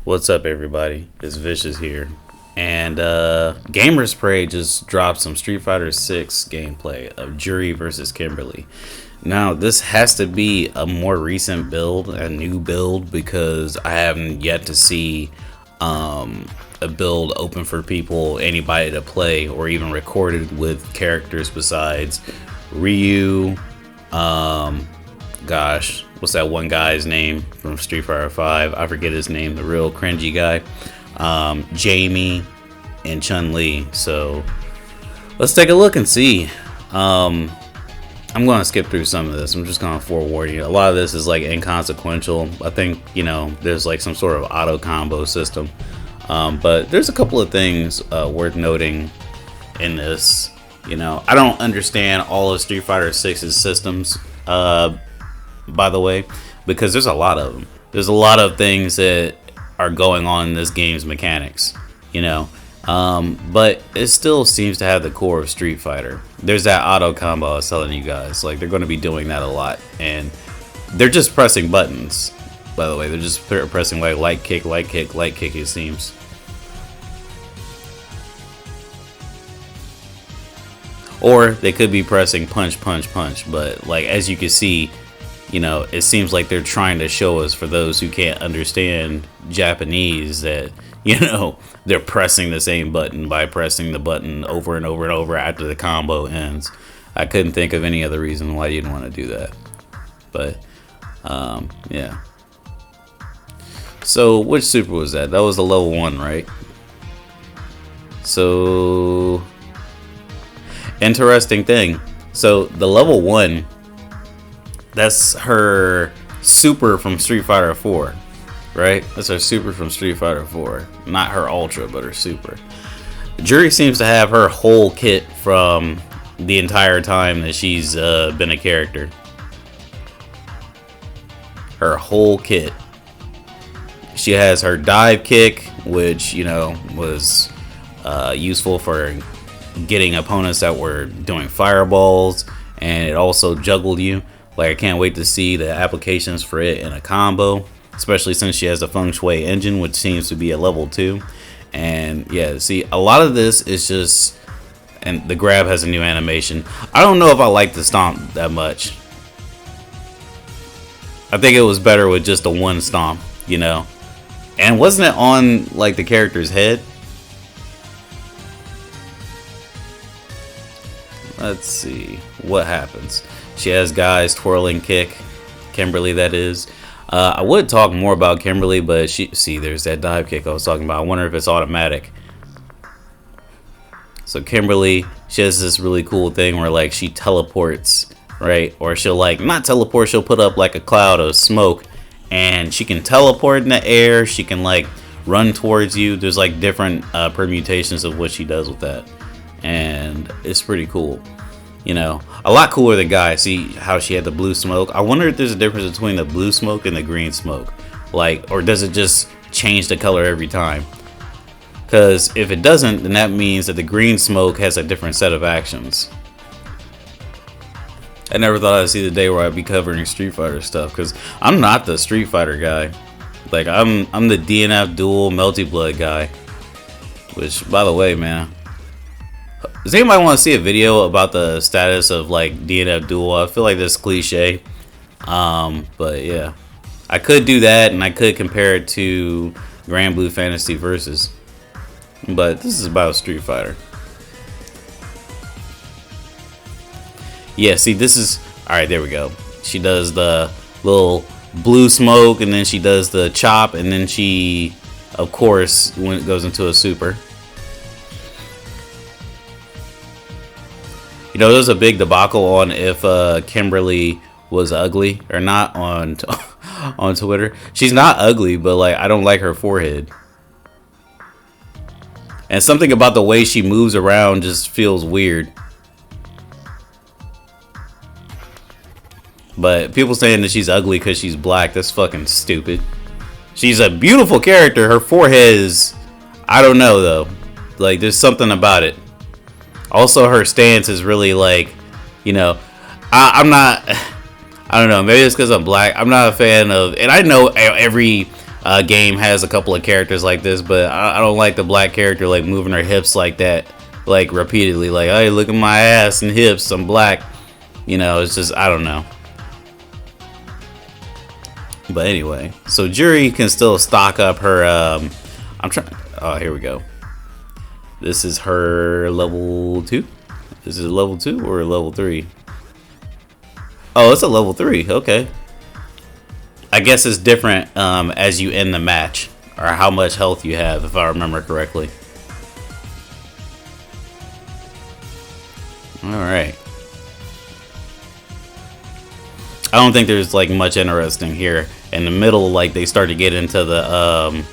What's up, everybody? It's Vicious here, and Gamers Parade just dropped some Street Fighter 6 gameplay of Juri versus Kimberly. Now, this has to be a more recent build, a new build, because I haven't yet to see a build open for people, anybody to play, or even recorded with characters besides Ryu. Gosh, what's that one guy's name from Street Fighter 5? I forget his name, the real cringy guy. Jamie and Chun-Li. So let's take a look and see. I'm going to skip through some of this. I'm just going to forewarn you. A lot of this is like inconsequential. I think, there's like some sort of auto combo system. But there's a couple of things worth noting in this. I don't understand all of Street Fighter 6's systems, by the way, because there's a lot of them. There's a lot of things that are going on in this game's mechanics, but it still seems to have the core of Street Fighter. There's that auto combo I was telling you guys. Like, they're going to be doing that a lot, and they're just pressing buttons, by the way. They're just pressing like light kick, it seems. Or they could be pressing punch, but like, as you can see, it seems like they're trying to show us, for those who can't understand Japanese, that, they're pressing the same button by pressing the button over and over and over after the combo ends. I couldn't think of any other reason why you didn't want to do that. But, yeah. So, which super was that? That was the level 1, right? So, interesting thing. So, the level 1... that's her super from Street Fighter 4, right? That's her super from Street Fighter 4. Not her ultra, but her super. Juri seems to have her whole kit from the entire time that she's been a character. Her whole kit. She has her dive kick, which, was useful for getting opponents that were doing fireballs, and it also juggled you. Like, I can't wait to see the applications for it in a combo, especially since she has the Feng Shui engine, which seems to be a level 2. And yeah, see, a lot of this is just, and the grab has a new animation. I don't know if I like the stomp that much. I think it was better with just the one stomp, And wasn't it on like the character's head? Let's see what happens. She has guys twirling kick, Kimberly, that is. I would talk more about Kimberly, but there's that dive kick I was talking about. I wonder if it's automatic. So Kimberly, she has this really cool thing where like she teleports, right? Or she'll like not teleport, she'll put up like a cloud of smoke, and she can teleport in the air. She can like run towards you. There's like different permutations of what she does with that, and it's pretty cool. A lot cooler than Guy. See how she had the blue smoke? I wonder if there's a difference between the blue smoke and the green smoke. Like, or does it just change the color every time? Because if it doesn't, then that means that the green smoke has a different set of actions. I never thought I'd see the day where I'd be covering Street Fighter stuff, because I'm not the Street Fighter guy. Like, I'm the DNF Duel Melty Blood guy. Which, by the way, man, does anybody want to see a video about the status of like DNF Duel? I feel like this cliche, but yeah, I could do that, and I could compare it to Grand Blue Fantasy Versus, but this is about Street Fighter. Yeah, see, this is all right. There we go. She does the little blue smoke, and then she does the chop, and then she, of course, when it goes into a super. There's a big debacle on if Kimberly was ugly or not on on Twitter. She's not ugly, but like, I don't like her forehead. And something about the way she moves around just feels weird. But people saying that she's ugly because she's black, that's fucking stupid. She's a beautiful character. Her forehead is, I don't know though. Like, there's something about it. Also, her stance is really like, I'm not, I don't know, maybe it's because I'm black. I'm not a fan of, and I know every game has a couple of characters like this, but I don't like the black character like moving her hips like that, like repeatedly, like, hey, look at my ass and hips, I'm black. You know, it's just, I don't know. But anyway, so Juri can still stock up her, I'm trying, oh, here we go. This is her level 2. This is level 2 or level 3? Oh, it's a level 3, okay. I guess it's different as you end the match, or how much health you have, if I remember correctly. Alright. I don't think there's like much interesting here. In the middle, like they start to get into the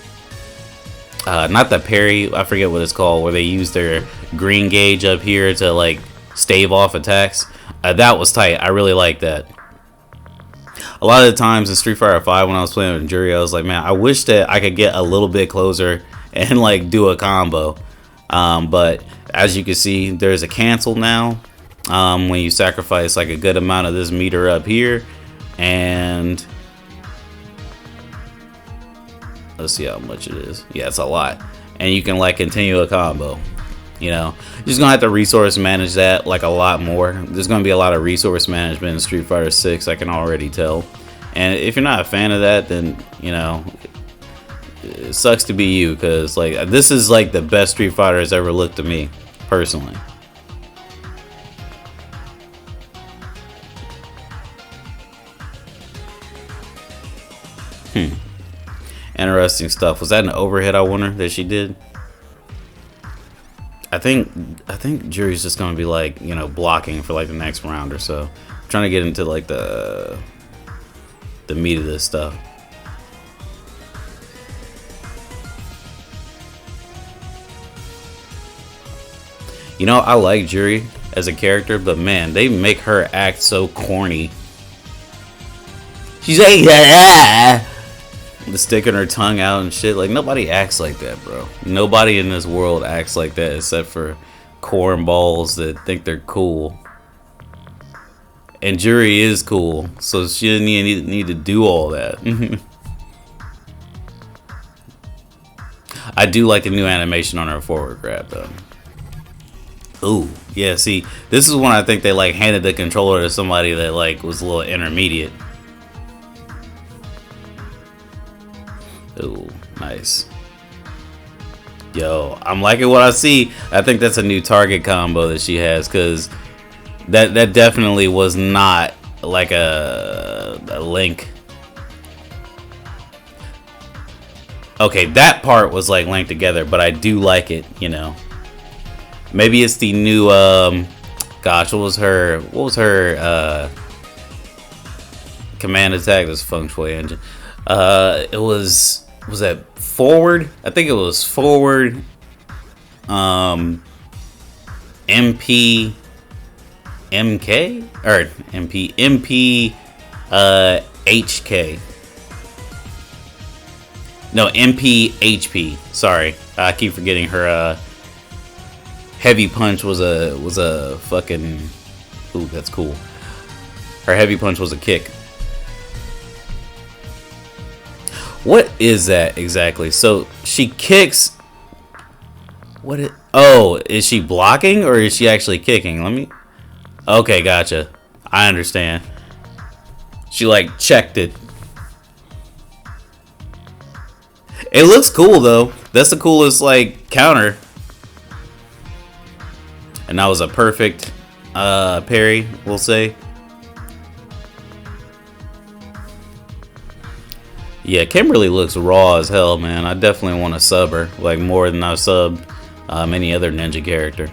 not the parry, I forget what it's called, where they use their green gauge up here to like stave off attacks. That was tight. I really like that. A lot of the times in Street Fighter 5 when I was playing with Juri, I was like, man, I wish that I could get a little bit closer and like do a combo. But as you can see, there's a cancel now when you sacrifice like a good amount of this meter up here. And let's see how much it is. Yeah, it's a lot. And you can like continue a combo. You know, you're just gonna have to resource manage that like a lot more. There's gonna be a lot of resource management in Street Fighter 6, I can already tell. And if you're not a fan of that, then you know, it sucks to be you, because like this is like the best Street Fighter has ever looked to me, personally. Interesting stuff. Was that an overhead, I wonder, that she did? I think Juri's just gonna be like, you know, blocking for like the next round or so. I'm trying to get into like the meat of this stuff. You know, I like Juri as a character, but man, they make her act so corny. She's like, yeah, the sticking her tongue out and shit. Like, nobody acts like that, bro. Nobody in this world acts like that except for cornballs that think they're cool. And Juri is cool, so she didn't need to do all that. I do like the new animation on her forward grab, though. Ooh, yeah, see, this is when I think they like handed the controller to somebody that like was a little intermediate. Ooh, nice. Yo, I'm liking what I see. I think that's a new target combo that she has, because that definitely was not like a link. Okay, that part was like linked together, but I do like it, you know. Maybe it's the new gosh, what was her command attack? This feng shui engine. It was that forward? I think it was forward MP MK or MP HK. No, MP HP. Sorry. I keep forgetting her heavy punch was a fucking, ooh, that's cool. Her heavy punch was a kick. What is that exactly? So she kicks. Oh, is she blocking or is she actually kicking? Let me. Okay, gotcha. I understand. She like checked it. It looks cool though. That's the coolest like counter. And that was a perfect parry, we'll say. Yeah, Kimberly looks raw as hell, man. I definitely want to sub her, like more than I've subbed any other ninja character.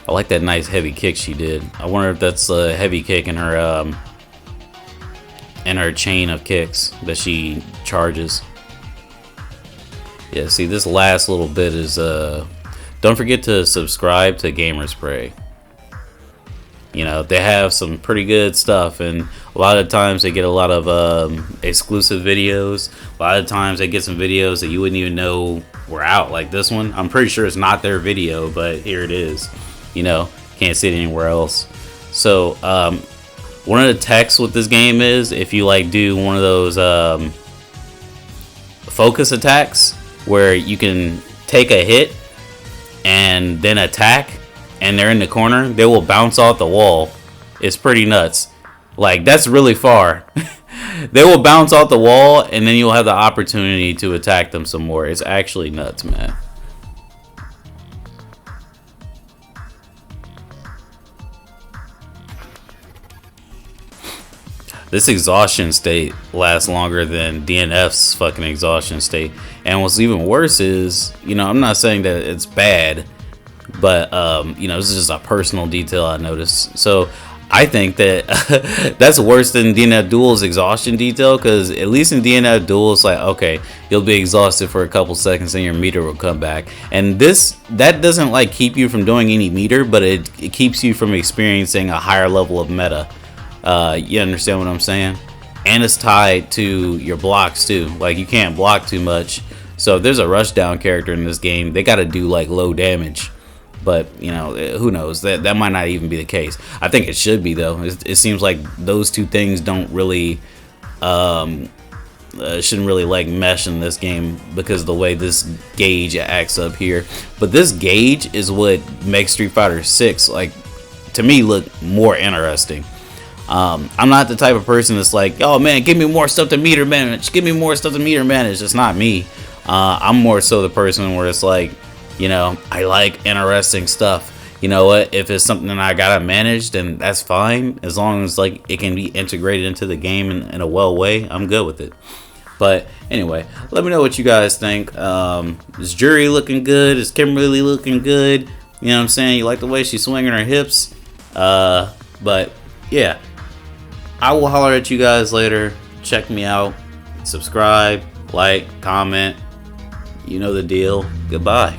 I like that nice heavy kick she did. I wonder if that's a heavy kick in her chain of kicks that she charges. Yeah, see, this last little bit is don't forget to subscribe to Gamer Spray. You know, they have some pretty good stuff, and a lot of times they get a lot of exclusive videos. A lot of times they get some videos that you wouldn't even know were out, like this one. I'm pretty sure it's not their video, but here it is. You know, can't see it anywhere else. So One of the techs with this game is if you like do one of those focus attacks where you can take a hit and then attack, and they're in the corner, they will bounce off the wall. It's pretty nuts. Like, that's really far. They will bounce off the wall, and then you'll have the opportunity to attack them some more. It's actually nuts, man. This exhaustion state lasts longer than DNF's fucking exhaustion state. And what's even worse is, you know, I'm not saying that it's bad, but, you know, this is just a personal detail I noticed. So I think that that's worse than DNF Duel's exhaustion detail, because at least in DNF Duel, it's like, okay, you'll be exhausted for a couple seconds and your meter will come back. And that doesn't like keep you from doing any meter, but it keeps you from experiencing a higher level of meta. You understand what I'm saying? And it's tied to your blocks too. Like, you can't block too much. So if there's a rushdown character in this game, they got to do like low damage. But, you know, who knows? That might not even be the case. I think it should be, though. It seems like those two things don't really shouldn't really like mesh in this game because of the way this gauge acts up here. But this gauge is what makes Street Fighter 6, like, to me, look more interesting. I'm not the type of person that's like, oh man, give me more stuff to meter manage. Give me more stuff to meter manage. It's not me. I'm more so the person where it's like, you know, I like interesting stuff. You know what? If it's something that I gotta manage, then that's fine. As long as like it can be integrated into the game in a well way, I'm good with it. But anyway, let me know what you guys think. Is Juri looking good? Is Kimberly looking good? You know what I'm saying? You like the way she's swinging her hips? But yeah, I will holler at you guys later. Check me out. Subscribe, like, comment. You know the deal. Goodbye.